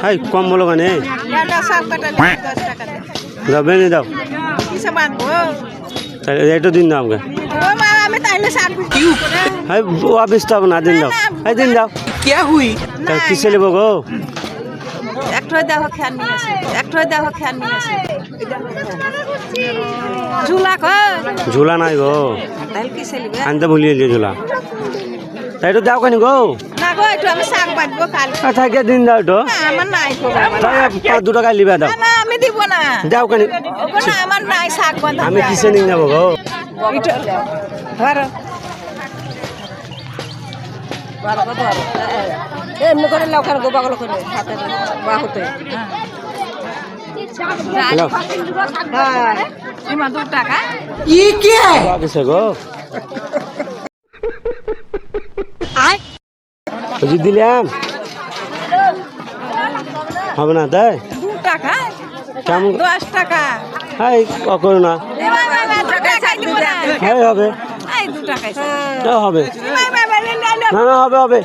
high কম বলো কেন দাও বেনে দাও একটু দিন দাও আমাকে হাই ও আপিস তো না দিন দাও হাই দিন দাও কিসে নেবো গো ঝুলা নাই গো আনতে ভুলিয়ে ঝুলা তাই তো দাও কেন গো থাকে দিন দাও তো 2 টাকা লিবা দাও দাও কেন আমি কিসে নিয়ে যাবো গো এমনি করে লাউখান গো পাগল করে হাতে বাহুতে দিলাম হবে না তাই 2 টাকা কেমন 10 টাকা হাই করো না হাই হবে হবে না না হবে হবে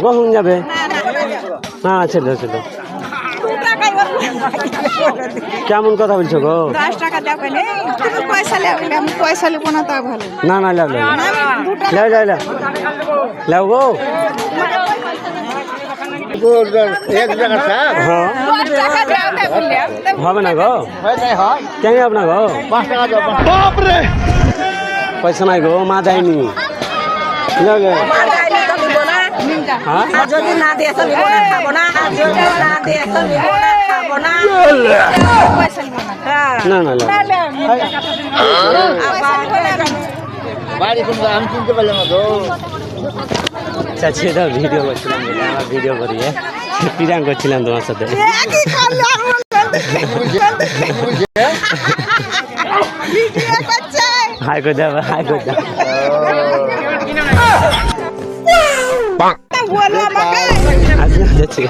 কখন যাবে না ছেলে ছেলে কেমন কথা বলছো গো 10 টাকা দাও কেন তুমি পয়সা লিখো না তা ভালো না না লাও লাও লাও লাও লাও গো হবে না গো কেন হবে না গো 5 টাকা পয়সা নাই গো মা দেয়নি যদি না দিয়ে খাবো না না না আমি চিনতে পারলাম না তো চাচি দাও ভিডিও করছিলাম আমার ভিডিও করি পিরাং করছিলাম তোমার সাথে হাই করে দাও হাই করে দাও আচ্ছা